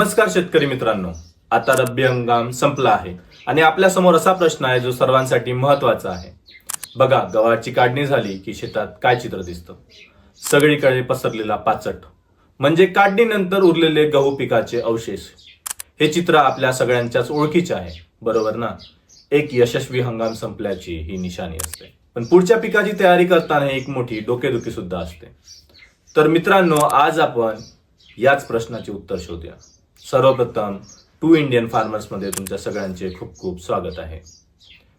नमस्कार शेतकरी मित्रांनो. आता रब्बी हंगाम संपला आहे आणि आपल्या समोर असा प्रश्न आहे जो सर्वांसाठी महत्वाचा आहे. बघा, गव्हाची काढणी झाली की शेतात काय चित्र दिसतं? सगळीकडे पसरलेला पाचट म्हणजे काढणीनंतर उरलेले गहू पिकाचे अवशेष. हे चित्र आपल्या सगळ्यांच्याच ओळखीचे आहे, बरोबर ना? एक यशस्वी हंगाम संपल्याची ही निशाणी असते, पण पुढच्या पिकाची तयारी करताना एक मोठी डोकेदुखी सुद्धा असते. तर मित्रांनो, आज आपण याच प्रश्नाचे उत्तर शोधूया. सर्वप्रथम टू इंडियन फार्मर्स मध्ये तुमच्या सगळ्यांचे खूप खूप स्वागत आहे.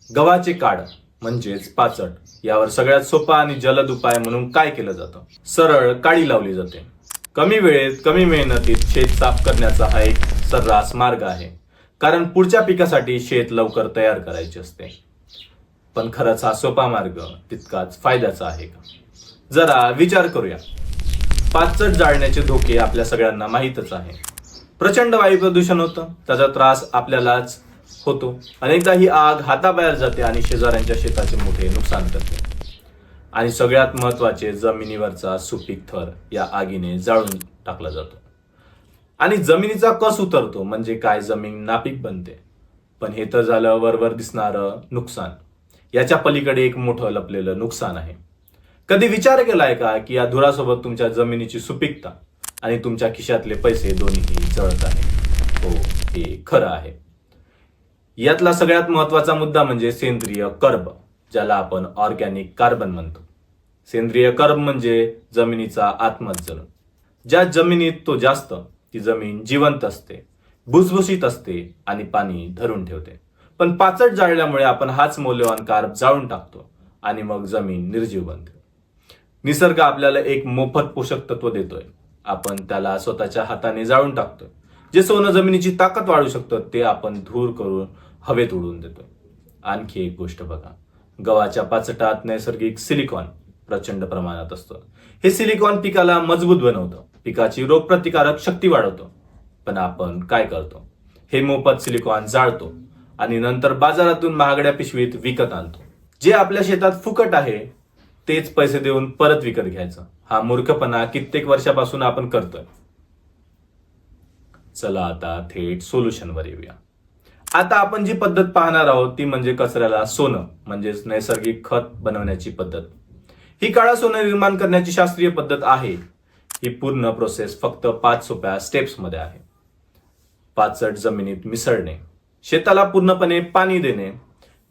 गव्हाचे काढ म्हणजेच पाचट यावर सगळ्यात सोपा आणि जलद उपाय म्हणून काय केलं जातं? सरळ काडी लावली जाते. कमी वेळेत कमी मेहनतीत शेत साफ करण्याचा हा एक सर्रास मार्ग आहे, कारण पुढच्या पिकासाठी शेत लवकर तयार करायचे असते. पण खरंच हा सोपा मार्ग तितकाच फायद्याचा आहे का? जरा विचार करूया. पाचट जाळण्याचे धोके आपल्या सगळ्यांना माहीतच आहे. प्रचंड वायू प्रदूषण होतं, त्याचा त्रास आपल्यालाच होतो. अनेकदा ही आग हाताबाहेर जाते आणि शेजाऱ्यांच्या शेताचे मोठे नुकसान करते. आणि सगळ्यात महत्वाचे, जमिनीवरचा सुपीक थर या आगीने जाळून टाकला जातो आणि जमिनीचा कस उतरतो. म्हणजे काय, जमीन नापीक बनते. पण हे तर झालं वरवर दिसणारं नुकसान. याच्या पलीकडे एक मोठं लपलेलं नुकसान आहे. कधी विचार केलाय का की या धुरासोबत तुमच्या जमिनीची सुपीकता आणि तुमच्या खिशातले पैसे दोन्हीही जळत आहे? हो, हे खरं आहे. यातला सगळ्यात महत्वाचा मुद्दा म्हणजे सेंद्रिय कर्ब, ज्याला आपण ऑर्गॅनिक कार्बन म्हणतो. सेंद्रिय कर्ब म्हणजे जमिनीचा आत्माच जणू. ज्या जमिनीत तो जास्त, ती जमीन जिवंत असते, भुसभुशीत असते आणि पाणी धरून ठेवते. पण पाचट जाळल्यामुळे आपण हाच मौल्यवान कार्ब जाळून टाकतो आणि मग जमीन निर्जीव बनते. निसर्ग आपल्याला एक मोफत पोषक तत्व देतोय, आपण त्याला स्वतःच्या हाताने जाळून टाकतोय. जे सोनं जमिनीची ताकद वाढवू शकतं ते आपण धूर करून हवेत उडवून देतोय. आणखी एक गोष्ट बघा, गव्हाच्या पाचटात नैसर्गिक सिलिकॉन प्रचंड प्रमाणात असतं. हे सिलिकॉन पिकाला मजबूत बनवतं, पिकाची रोगप्रतिकारक शक्ती वाढवतं. पण आपण काय करतो? हे मोफत सिलिकॉन जाळतो आणि नंतर बाजारातून महागड्या पिशवीत विकत आणतो. जे आपल्या शेतात फुकट आहे तेच पैसे देऊन परत विकत घ्यायचं, हा मूर्खपणा कित्येक वर्षापासून आपण करतोय. चला आता थेट सोल्युशनवर येऊया. आता आपण जी पद्धत पाहणार आहोत ती म्हणजे कचऱ्याला सोनं म्हणजेच नैसर्गिक खत बनवण्याची पद्धत. ही काळा सोनं निर्माण करण्याची शास्त्रीय पद्धत आहे. ही पूर्ण प्रोसेस फक्त 5 सोप्या स्टेप्स मध्ये आहे. पाचट जमिनीत मिसळणे, शेताला पूर्णपणे पाणी देणे,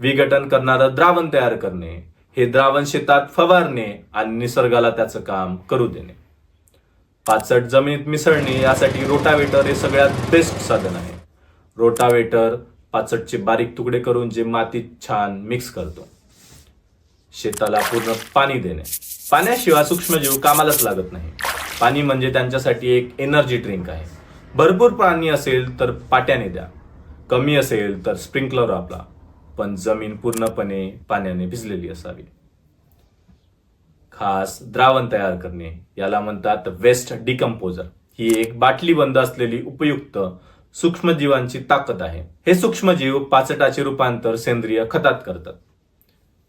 विघटन करणारं द्रावण तयार करणे, हे द्रावण शेतात फवारणे आणि निसर्गाला त्याचं काम करू देणे. पाचट जमिनीत मिसळणे यासाठी रोटावेटर हे सगळ्यात बेस्ट साधन आहे. रोटावेटर पाचटचे बारीक तुकडे करून जे मातीत छान मिक्स करतो. शेताला पूर्ण पाणी देणे, पाण्याशिवाय सूक्ष्मजीव कामालाच लागत नाही. पाणी म्हणजे त्यांच्यासाठी एक एनर्जी ड्रिंक आहे. भरपूर पाणी असेल तर पाट्याने द्या, कमी असेल तर स्प्रिंकलर वापरा, पण जमीन पूर्णपणे पाण्याने भिजलेली असावी. खास द्रावण तयार करणे, याला म्हणतात वेस्ट डिकम्पोजर. ही एक बाटली बंद असलेली उपयुक्त सूक्ष्मजीवांची ताकद आहे. हे सूक्ष्मजीव पाचटाचे रूपांतर सेंद्रिय खतात करतात.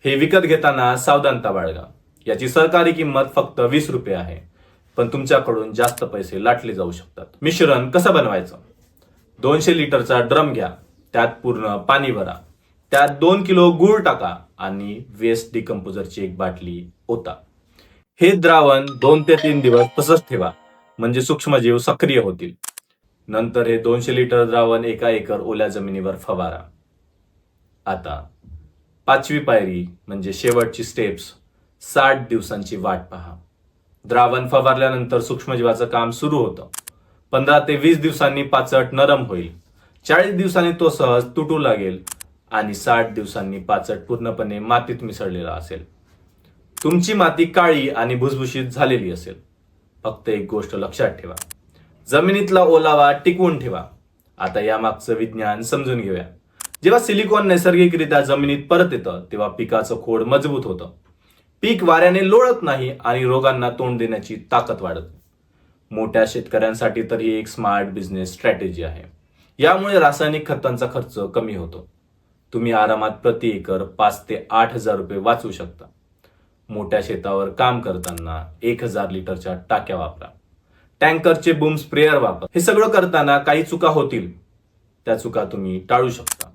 हे विकत घेताना सावधानता बाळगा. याची सरकारी किंमत फक्त 20 रुपये आहे, पण तुमच्याकडून जास्त पैसे लाटले जाऊ शकतात. मिश्रण कसं बनवायचं? 200 लिटरचा ड्रम घ्या, त्यात पूर्ण पाणी भरा, त्यात 2 किलो गूळ टाका आणि वेस्ट डिकम्पोजरची एक बाटली ओता. हे द्रावण 2 ते 3 दिवस तसंच ठेवा, म्हणजे सूक्ष्मजीव सक्रिय होतील. नंतर हे 200 लिटर द्रावण 1 एकर ओल्या जमिनीवर फवारा. आता 5वी पायरी म्हणजे शेवटची स्टेप्स, 60 दिवसांची वाट पहा. द्रावण फवारल्यानंतर सूक्ष्मजीवाचं काम सुरू होतं. 15 ते 20 दिवसांनी पाचट नरम होईल. 40 दिवसांनी तो सहज तुटू लागेल आणि 60 दिवसांनी पाचट पूर्णपणे मातीत मिसळलेला असेल. तुमची माती काळी आणि भुसभुशीत झालेली असेल. फक्त एक गोष्ट लक्षात ठेवा, जमिनीतला ओलावा टिकवून ठेवा. आता यामागचं विज्ञान समजून घेऊया. जेव्हा सिलिकॉन नैसर्गिकरित्या जमिनीत परत येतं तेव्हा पिकाचं खोड मजबूत होतं. पीक वाऱ्याने लोळत नाही आणि रोगांना तोंड देण्याची ताकद वाढत. मोठ्या शेतकऱ्यांसाठी तर ही एक स्मार्ट बिझनेस स्ट्रॅटेजी आहे. यामुळे रासायनिक खतांचा खर्च कमी होतो. तुम्ही आरामात प्रति एकर 5 ते 8 हजार रुपये वाचवू शकता. मोठ्या शेतावर काम करताना 1000 लिटरच्या टाक्या वापरा. टँकरचे बूम स्प्रेअर वापर. हे सगळं करताना काही चुका होतील, त्या चुका तुम्ही टाळू शकता.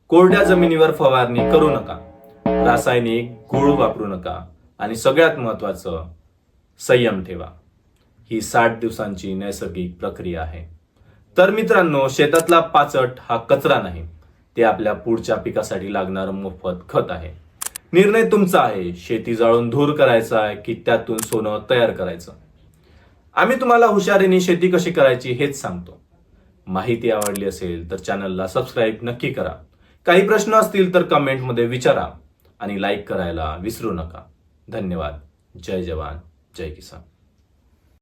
कोरड्या जमिनीवर फवारणी करू नका, रासायनिक गुळ वापरू नका आणि सगळ्यात महत्वाचं, संयम ठेवा. ही 60 दिवसांची नैसर्गिक प्रक्रिया आहे. तर मित्रांनो, शेतातला पाचट हा कचरा नाही, ते आपल्या पुढच्या पिकासाठी लागणारं मोफत खत आहे. निर्णय तुमचा आहे, शेती जाळून धूर करायचा आहे की त्यातून सोनं तयार करायचं. आम्ही तुम्हाला हुशारीने शेती कशी करायची हेच सांगतो. माहिती आवडली असेल तर चॅनलला सबस्क्राईब नक्की करा. काही प्रश्न असतील तर कमेंटमध्ये विचारा आणि लाईक करायला विसरू नका. धन्यवाद. जय जवान, जय किसान.